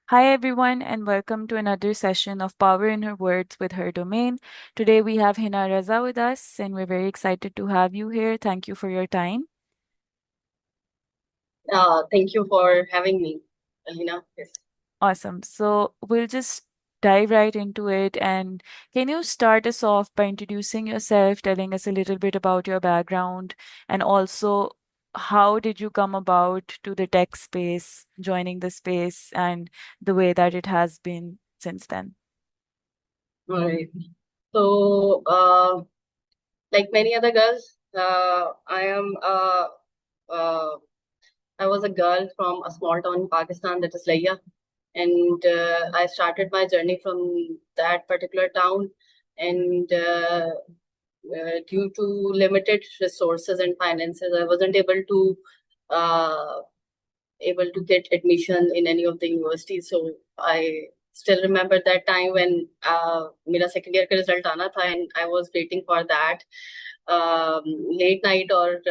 Hi, everyone, and welcome to another session of Power in Her Words with Her Domain. Today we have Hina Raza with us, and we're very excited to have you here. Thank you for your time. Thank you for having me, Alina. Yes. Awesome. So we'll just dive right into it. And can you start us off by introducing yourself, telling us a little bit about your background, and also how did you come about to the tech space, joining the space, and the way that it has been since then? All right. So, like many other girls, uh, I was a girl from a small town in Pakistan that is Layya, and I started my journey from that particular town, and due to limited resources and finances, I wasn't uh, able to get admission in any of the universities. So I still remember that time when मेरा second year का result आना था and I was waiting for that. Late night और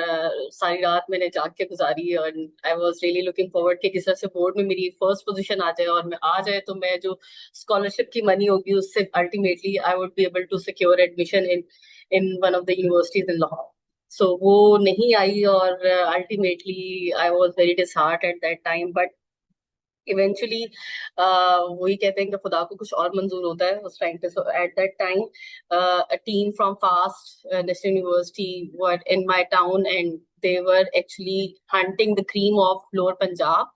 सारी रात मैंने जाग के गुजारी और I was really looking forward कि किस तरह से बोर्ड में मेरी फर्स्ट पोजीशन आ जाए और मैं आ जाए तो मैं जो स्कॉलरशिप की मनी होगी उससे ultimately I would be able to secure admission in one of the universities in Lahore. सो वो नहीं आई और ultimately I was very disheart at that time but eventually वही कहते हैं कि खुदा को कुछ और मंजूर होता है उस टाइम पे. So at that time a team from FAST national university were in my town and they were actually hunting the cream of lower Punjab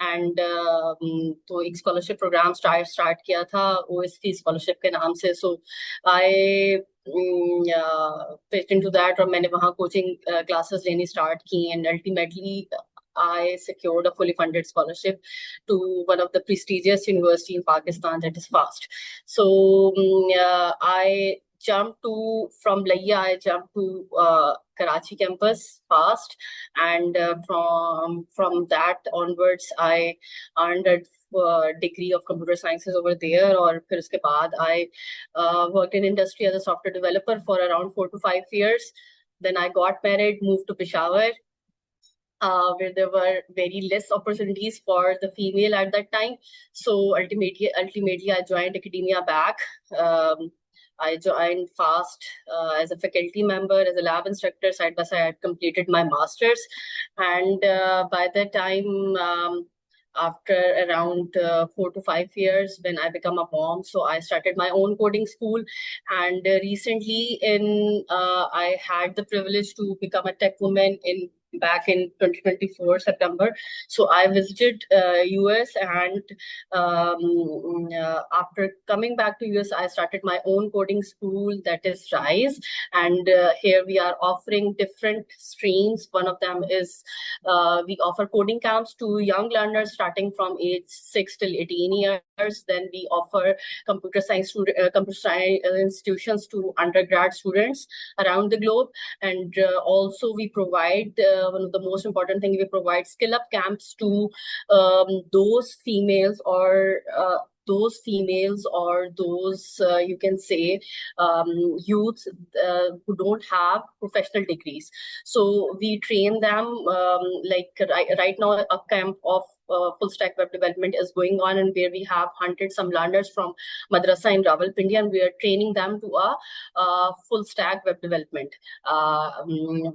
and तो एक स्कॉलरशिप प्रोग्राम स्टार्ट किया था ओएसटी स्कॉलरशिप के नाम से. सो I fit into that और मैंने वहाँ कोचिंग क्लासेस लेनी स्टार्ट की and ultimately I secured a fully funded scholarship to one of the prestigious university in Pakistan, that is FAST. So I jumped to from Layya, I jumped to Karachi campus FAST, and from that onwards, I earned a degree of computer sciences over there. और फिर उसके बाद I worked in industry as a software developer for around 4 to 5 years. Then I got married, moved to Peshawar, where there were very less opportunities for the female at that time. So ultimately, I joined academia back. Um, I joined FAST as a faculty member, as a lab instructor. Side by side, I had completed my master's, and by that time, after around 4 to 5 years, when I become a mom, so I started my own coding school. And recently, in I had the privilege to become a tech woman in back in 2024 September. So I visited US, and after coming back to US, I started my own coding school, that is Rise. And here we are offering different streams. One of them is we offer coding camps to young learners starting from age 6 till 18 years. Then we offer computer science institutions to undergrad students around the globe. And also we provide one of the most important thing, we provide skill up camps to those females or those you can say youth who don't have professional degrees. So we train them, like right now a camp of full stack web development is going on, and where we have hunted some learners from madrasa in Rawalpindi, and we are training them to a full stack web development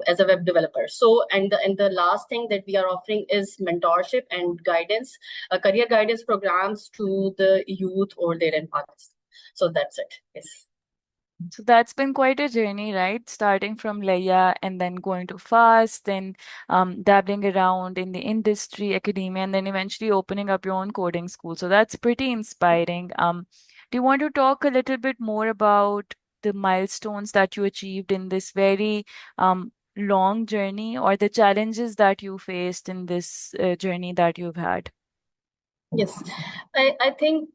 as a web developer. So, and the last thing that we are offering is mentorship and guidance, career guidance programs to the youth over there in Pakistan. So that's it. Yes. So that's been quite a journey, right? Starting from Leia and then going to Fast, then dabbling around in the industry, academia, and then eventually opening up your own coding school. So that's pretty inspiring. Do you want to talk a little bit more about the milestones that you achieved in this very long journey, or the challenges that you faced in this journey that you've had? Yes I think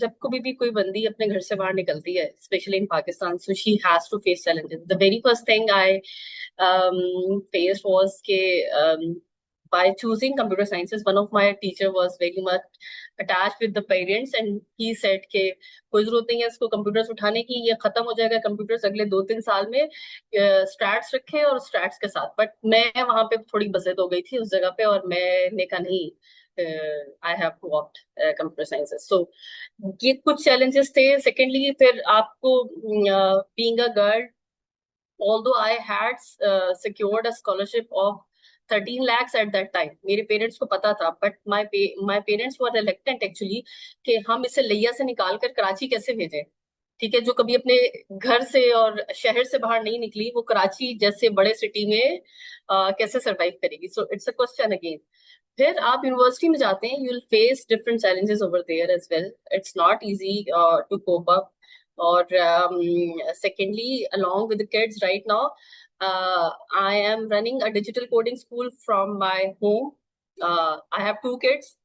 जब कभी भी कोई बंदी अपने घर से बाहर निकलती है, specially in Pakistan, so she has to face challenges. The very first thing I faced was के by choosing computer sciences, one of my teacher was very much attached with the parents, and he said कि कोई जरूरत नहीं है इसको computers उठाने की, ये खत्म हो जाएगा कंप्यूटर्स अगले 2-3 साल में, स्टैट्स रखे और स्टैट्स के साथ. बट मैं वहां पे थोड़ी बसेत हो गई थी उस जगह पे, और मैंने कहा नहीं, I have to opt computer sciences. So ये कुछ challenges थे. Secondly, फिर आपको being a girl, although I had secured a scholarship of 13 lakhs at that time, मेरे पेरेंट्स को पता था, but my parents were reluctant actually कि हम इसे लिया से निकाल कर कराची कैसे भेजें. ठीक है, जो कभी अपने घर से और शहर से बाहर नहीं निकली, वो कराची जैसे बड़े सिटी में कैसे सरवाइव करेगी. So it's a question again. फिर आप यूनिवर्सिटी में जाते हैं, you will face different challenges over there as well. It's not easy to cope up. और secondly, along with the kids right now, I am running a digital coding school from my home. I have two kids.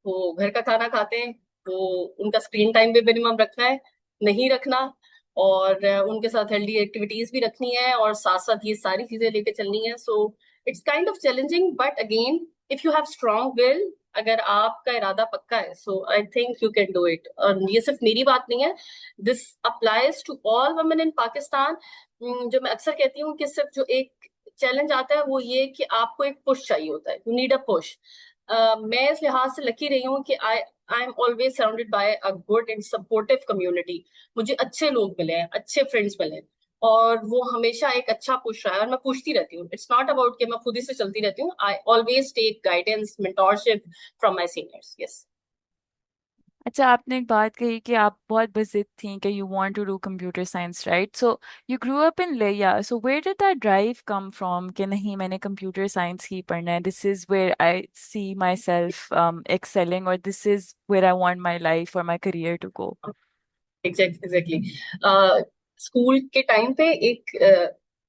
वो घर का खाना खाते हैं, वो उनका screen time भी मिनिमम रखना है, नहीं रखना, और उनके साथ हेल्दी एक्टिविटीज भी रखनी है, और साथ साथ ये सारी चीजें लेके चलनी है. So it's kind of challenging, but again if you have strong will, अगर आपका इरादा पक्का है, so I think you can do it. और ये सिर्फ मेरी बात नहीं है, this applies to all women in Pakistan. जो मैं अक्सर कहती हूँ कि सिर्फ जो एक चैलेंज आता है वो ये कि आपको एक पुश चाहिए होता है. You need a push. मैं इस लिहाज से लकी रही हूँ कि I am always surrounded by a good and supportive community. मुझे अच्छे लोग मिले हैं, अच्छे फ्रेंड्स मिले हैं, और वो हमेशा एक अच्छा पुश रहा है, और मैं पूछती रहती हूँ. इट्स नॉट अबाउट कि मैं खुद ही से चलती रहती हूँ. I always take guidance, mentorship from my seniors. Yes. अच्छा, आपने एक बात कही कि आप बहुत बज़िद थी कि you want to do computer science, right? So you grew up in लिया, so where did that drive come from कि नहीं, मैंने कंप्यूटर साइंस ही पढ़ना है, this is where I see myself excelling, और this is where I want my life और my career to go. Exactly. School के टाइम पे एक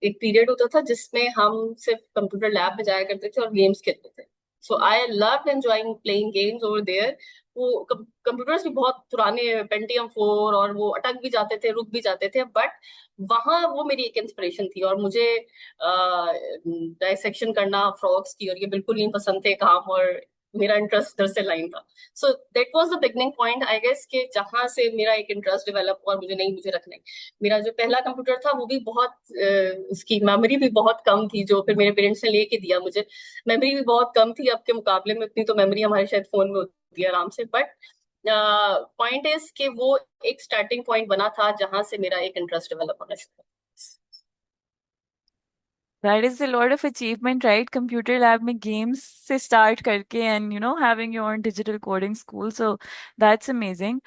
पीरियड होता था जिसमें हम सिर्फ कंप्यूटर लैब में जाया करते थे और गेम्स खेलते थे. So I love enjoying playing games over there. वो कंप्यूटर्स भी बहुत पुराने, पेंटियम 4, और वो अटक भी जाते थे, रुक भी जाते थे, बट वहां वो मेरी एक इंस्पिरेशन थी. और मुझे डाइसेक्शन करना फ्रॉग्स की और ये बिल्कुल नहीं पसंद थे काम, और मेरा इंटरेस्ट इधर से लाइन था. So that was the beginning point I guess, कि जहां से मेरा एक इंटरेस्ट डेवलप हुआ. मुझे नहीं, मुझे रखना है. मेरा जो पहला कंप्यूटर था वो भी बहुत उसकी मेमोरी भी बहुत कम थी, जो फिर मेरे पेरेंट्स ने लेके दिया मुझे. मेमोरी भी बहुत कम थी, अब के मुकाबले में इतनी तो मेमोरी हमारे शायद फोन में होती है आराम से. बट पॉइंट इज कि वो एक स्टार्टिंग पॉइंट बना था जहां से मेरा एक इंटरेस्ट डेवलप होना शुरू हुआ. That is a lot of achievement, right? Computer lab में games से start करके, and having your own digital coding school. So that's amazing.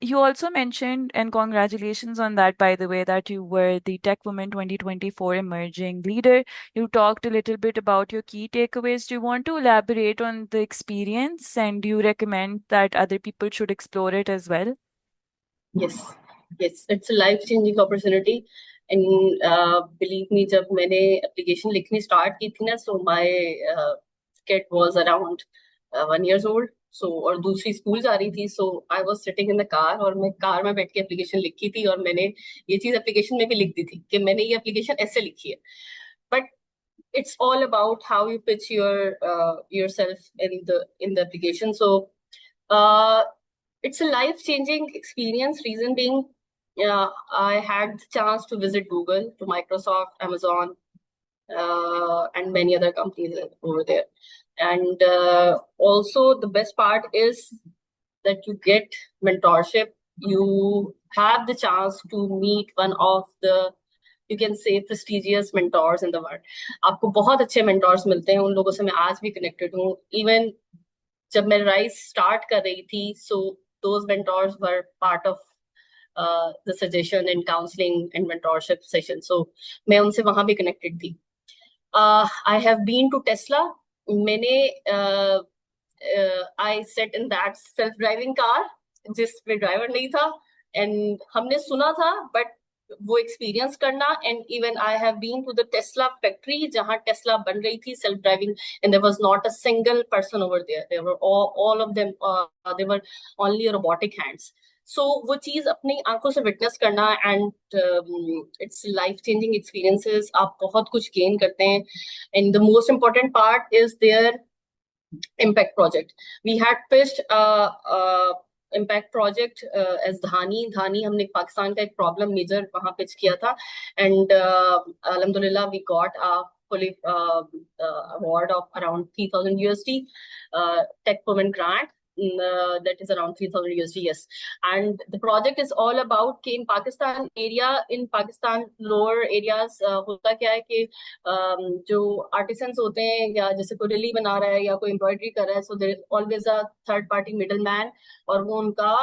You also mentioned, and congratulations on that, by the way, that you were the Tech Women 2024 Emerging Leader. You talked a little bit about your key takeaways. Do you want to elaborate on the experience, and do you recommend that other people should explore it as well? Yes, yes, it's a life-changing opportunity. And believe me, जब मैंने application लिखनी start की थी ना, so my kid was around 1 years old. So और दूसरी school जा रही थी, so I was sitting in the car, और मैं कार में बैठ के एप्लीकेशन लिखी थी, और मैंने ये चीज एप्लीकेशन में भी लिख दी थी कि मैंने ये एप्लीकेशन ऐसे लिखी है. But it's all about how you pitch yourself in the application. So uh, it's a life-changing experience. Reason being, I had the chance to visit Google, to Microsoft, Amazon, and many other companies over there. And also, the best part is that you get mentorship. You have the chance to meet one of the, you can say, prestigious mentors in the world. आपको बहुत अच्छे mentors मिलते हैं, उन लोगों से मैं आज भी connected हूँ. Even जब मैं राइस स्टार्ट कर रही थी, so those mentors were part of the suggestion and counseling and mentorship session. So मैं उनसे वहां भी connected थी. I have been to Tesla. मैंने I sat in that self-driving car जिसमें ड्राइवर नहीं था, एंड हमने सुना था, बट वो एक्सपीरियंस करना. And even I have been to the Tesla factory जहां टेस्ला बन रही थी self driving, and there was not a single person over there. There were all of them, they were only robotic hands. So वो चीज अपनी आंखों से witness करना, and it's life changing experiences. आप बहुत कुछ गेन करते हैं. And the most important part is their impact project. We had pitched a impact project as धानी हमने पाकिस्तान का एक प्रॉब्लम मेजर वहां पिच किया था, and alhamdulillah we got a fully award of around 3,000 USD, Tech Women Grant. That is around 3,000 USD, yes. And the project is all about कि in Pakistan area, in Pakistan lower areas, होता क्या है कि जो artisans होते हैं या जैसे कोई रिली बना रहा है या कोई embroidery कर रहा है, so there is always a third party middleman और वो उनका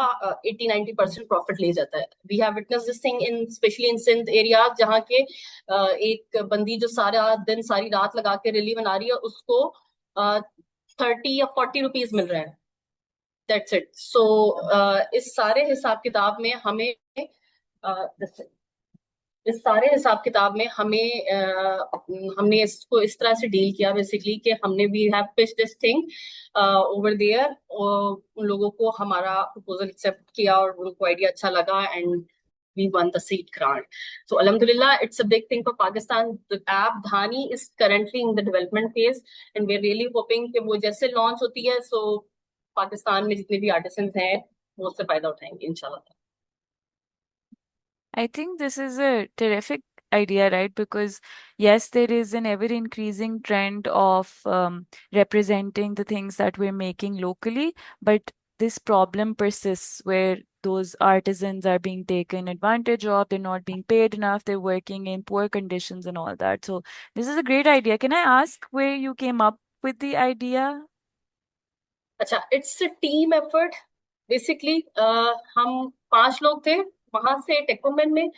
80-90% profit ले जाता है. We have witnessed this thing in especially in Sindh areas जहाँ के एक बंदी जो सारा दिन सारी रात लगा के रिली बना रही है उसको 30 या 40 रुपीज मिल रहा है. That's it. सो इस सारे हिसाब किताब में हमें इस सारे हिसाब किताब में हमने इसको इस तरह से डील किया बेसिकली कि हमने we have pitch this thing over there. उन लोगों को हमारा प्रपोजल एक्सेप्ट किया और उनको आइडिया अच्छा लगा and we won the seed grant. So alhamdulillah, it's a big thing for Pakistan. The app Dhani is currently in the development phase and we're really hoping कि वो जैसे launch होती है so पाकिस्तान में जितने भी artisans हैं वो उससे फायदा उठाएंगे इंशाल्लाह. I think this is a terrific idea, right? Because yes, there is an ever increasing trend of representing the things that we're making locally, but this problem persists where those artisans are being taken advantage of, they're not being paid enough, they're working in poor conditions and all that. So this is a great idea. Can I ask where you came up with the idea? अच्छा, it's a team effort basically. हम 5 लोग थे वहां से टेकोमेन में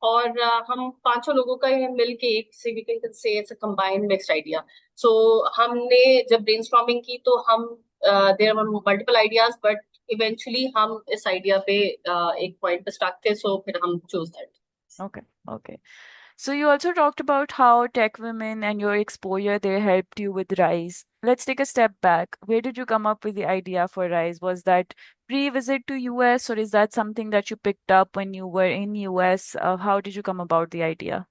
और हम पांचों लोगों का ये मिल के एक से we can say it's a combined mixed idea. So हमने जब ब्रेनस्टॉर्मिंग की तो हम there were multiple ideas but eventually हम इस आइडिया पे एक पॉइंट पे स्टक थे सो फिर हम choose that. Okay, okay. So you also talked about how Tech Women and your exposure there helped you with Rise. Let's take a step back. Where did you come up with the idea for Rise? Was that pre-visit to US or is that something that you picked up when you were in US? How did you come about the idea?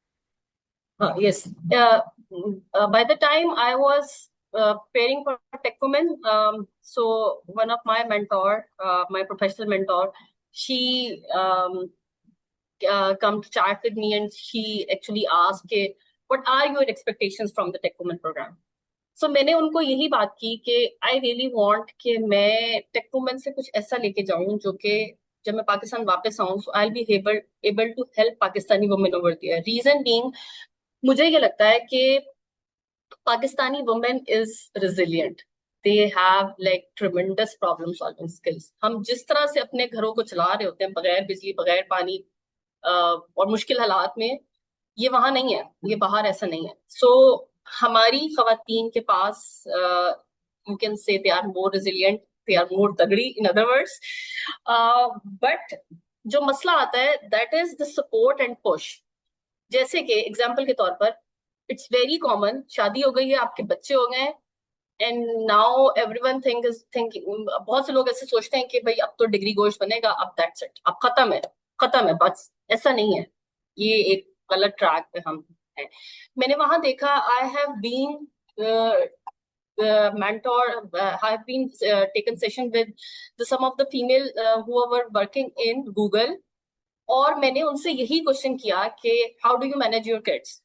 Yes. By the time I was preparing for Tech Women, so one of my mentor, my professional mentor, she come to chat with me and she actually asked, "Okay, what are your expectations from the Tech Women program?" So मैंने उनको यही बात की कि I really want कि मैं Tech Women से कुछ ऐसा लेके जाऊं जो कि जब मैं पाकिस्तान वापस आऊं so I'll be able to help Pakistani women over there. Reason being मुझे ये लगता है कि Pakistani women is resilient. They have like tremendous problem solving skills. हम जिस तरह से अपने घरों को चला रहे होते हैं बगैर बिजली बगैर पानी और मुश्किल हालात में, ये वहां नहीं है, ये बाहर ऐसा नहीं है. सो हमारी खवातीन के पास you can say they are more resilient, they are more तगड़ी इन अदर वर्ड्स. बट जो मसला आता है that is the support and push. जैसे कि एग्जाम्पल के तौर पर इट्स वेरी कॉमन, शादी हो गई है, आपके बच्चे हो गए एंड नाउ एवरीवन थिंकिंग, बहुत से लोग ऐसे सोचते हैं कि भाई अब तो डिग्री गोश्त बनेगा, अब दैट्स इट, अब खत्म है बस. ऐसा नहीं है, ये एक गलत ट्रैक पे हम हैं. मैंने वहां देखा, I have been mentor, I have been taken session with some of the female who were working in Google और मैंने उनसे यही क्वेश्चन किया कि how do you manage your kids.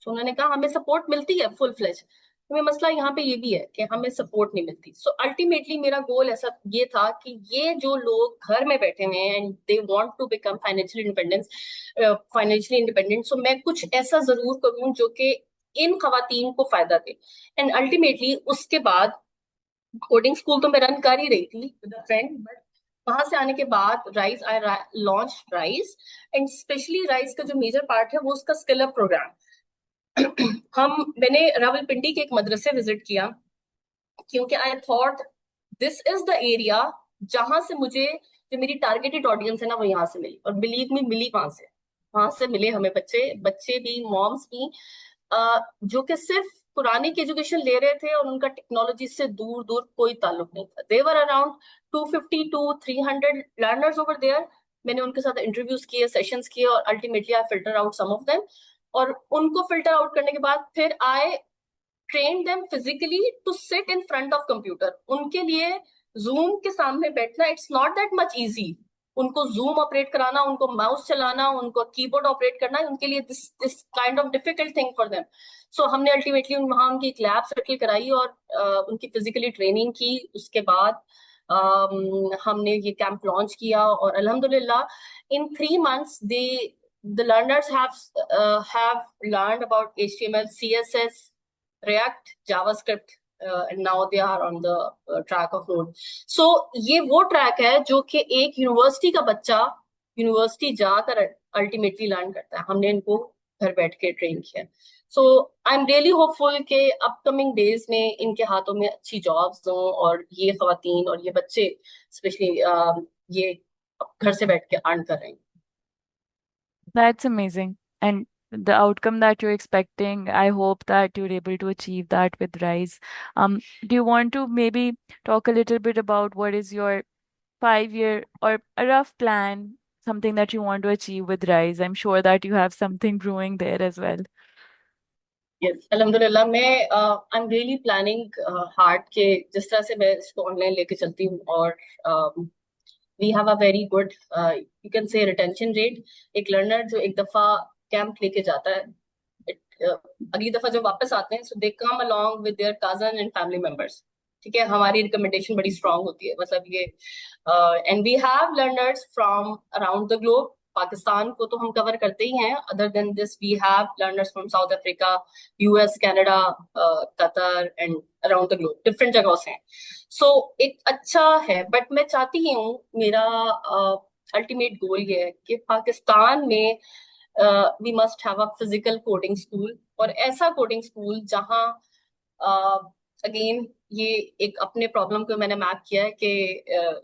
तो उन्होंने कहा हमें सपोर्ट मिलती है फुल फ्लेज. तो मसला यहाँ पे ये भी है कि हमें सपोर्ट नहीं मिलती. सो अल्टीमेटली मेरा गोल ऐसा ये था कि ये जो लोग घर में बैठे हुए हैं and they want to become financially independent, so मैं कुछ ऐसा जरूर करूं जो कि इन खवातीन को फायदा दे. एंड अल्टीमेटली उसके बाद कोडिंग स्कूल तो मैं रन कर ही रही थी विद अ फ्रेंड, बट वहां से आने के बाद rise I launch rise. And specially rise का जो मेजर पार्ट है वो उसका स्किल अप प्रोग्राम. मैंने रावलपिंडी के एक मदरसे विजिट किया क्योंकि I thought this is the area जहां से मुझे जो मेरी टारगेटेड ऑडियंस है ना वो यहाँ से मिली. और बिलीव मी, मिली वहां से मिले हमें बच्चे भी, मॉम्स भी, जो कि सिर्फ पुरानी की एजुकेशन ले रहे थे और उनका टेक्नोलॉजी से दूर दूर कोई ताल्लुक नहीं था. They were around 250 to 300 learners over there. मैंने उनके साथ इंटरव्यूज किए, सेशंस किए और ultimately I filter out some of them. और उनको फिल्टर आउट करने के बाद फिर I train them physically to sit in front of computer. उनके लिए जूम के सामने बैठना it's not that much easy. उनको जूम ऑपरेट कराना, उनको माउस चलाना, उनको कीबोर्ड ऑपरेट करना, उनके लिए this this kind of difficult thing for them. So हमने अल्टीमेटली वहां उनकी एक लैब सेटल कराई और उनकी फिजिकली ट्रेनिंग की। उसके बाद हमने ये कैंप लॉन्च किया और अल्हम्दुलिल्लाह इन 3 months they the learners have learned about HTML, CSS, React, JavaScript, and now they are on the track of Node. So ये वो ट्रैक है जो कि एक यूनिवर्सिटी का बच्चा यूनिवर्सिटी जाकर अल्टीमेटली लर्न करता है। हमने इनको घर बैठ के ट्रेन किया। सो आई एम रियली होपफुल कि अपकमिंग डेज में इनके हाथों में अच्छी जॉब्स हों और ये खवातीन और ये बच्चे स्पेशली ये घर से बैठ के अर्न कर रहे हैं। That's amazing. And the outcome that you're expecting, I hope that you're able to achieve that with Rise. Do you want to maybe talk a little bit about what is your 5 year or a rough plan, something that you want to achieve with Rise? I'm sure that you have something brewing there as well. Yes अल्हम्दुलिल्लाह मैं आई am really planning hard के जिस तरह से मैं इसको online लेके चलती हूँ और we have a very good you can say retention rate. एक लर्नर जो एक दफा कैंप लेके जाता है अगली दफा जब वापस आते हैं so they come along with their cousin and family members. ठीक है, हमारी रिकमेंडेशन बड़ी स्ट्रांग होती है, मतलब ये and we have learners from around the globe. Pakistan को तो हम कवर करते ही हैं, other than this we have learners from South Africa, US, Canada, Qatar and around the globe, different जगहों से हैं। सो एक अच्छा है, बट मैं चाहती ही हूँ, मेरा अल्टीमेट गोल ये है कि पाकिस्तान में we must have a physical coding school, और ऐसा कोडिंग स्कूल जहाँ अगेन ये एक अपने प्रॉब्लम को मैंने मैप किया है कि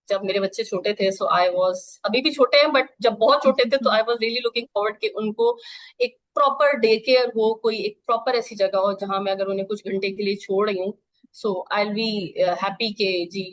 जब मेरे बच्चे छोटे थे सो आई वाज, अभी भी छोटे हैं बट जब बहुत छोटे थे तो I was really looking forward कि उनको एक प्रॉपर डे केयर हो, कोई एक प्रॉपर ऐसी जगह हो जहां मैं अगर उन्हें कुछ घंटे के लिए छोड़ रही हूँ so I will be happy के जी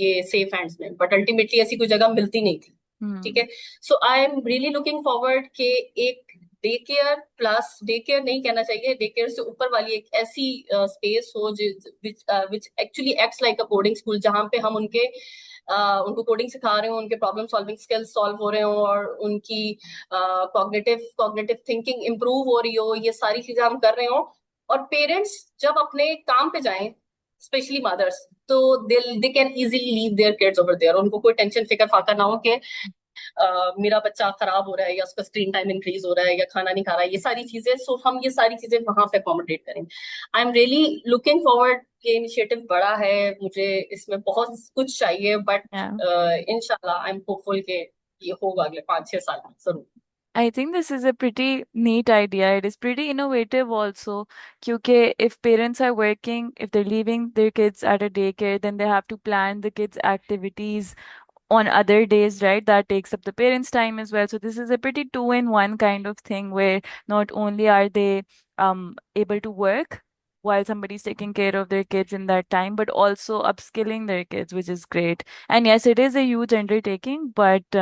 ये सेफ हैंड्स में। बट अल्टीमेटली ऐसी कोई जगह मिलती नहीं थी। ठीक Hmm. है, so I am really looking forward के एक day care, plus day care नहीं कहना चाहिए, डे केयर से ऊपर वाली एक ऐसी स्पेस हो which actually acts like a coding school, जहां पे हम उनको कोडिंग सिखा रहे हो, उनके प्रॉब्लम सॉल्विंग स्किल्स सॉल्व हो रहे हो और उनकी कॉग्निटिव थिंकिंग इंप्रूव हो रही हो, ये सारी चीजें हम कर रहे हो। और पेरेंट्स जब अपने काम पे जाएं, स्पेशली मदर्स, तो they can easily leave their kids over there, उनको कोई टेंशन फिक्र फाका ना हो कि मेरा बच्चा खराब हो रहा है या उसका स्क्रीन टाइम इंक्रीज हो रहा है या खाना नहीं खा रहा है, ये सारी चीजें। सो हम ये सारी चीजें वहां पे अकोमोडेट करेंगे। आई एम रियली लुकिंग फॉरवर्ड, ये इनिशिएटिव बड़ा है, मुझे इसमें बहुत कुछ चाहिए, बट Yeah. इंशाल्लाह आई एम होपफुल के ये होगा अगले 5-6 साल में जरूर। I think this is a pretty neat idea. It is pretty innovative also. Because if parents are working, if they're leaving their kids at a daycare, then they have to plan the kids' activities on other days, right? That takes up the parents' time as well. So this is a pretty two-in-one kind of thing where not only are they able to work while somebody's taking care of their kids in that time, but also upskilling their kids, which is great. And yes, it is a huge undertaking, but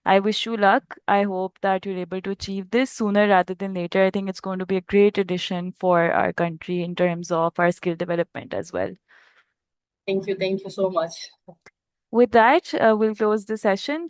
I wish you luck. I hope that you're able to achieve this sooner rather than later. I think it's going to be a great addition for our country in terms of our skill development as well. Thank you so much. With that, we'll close the session.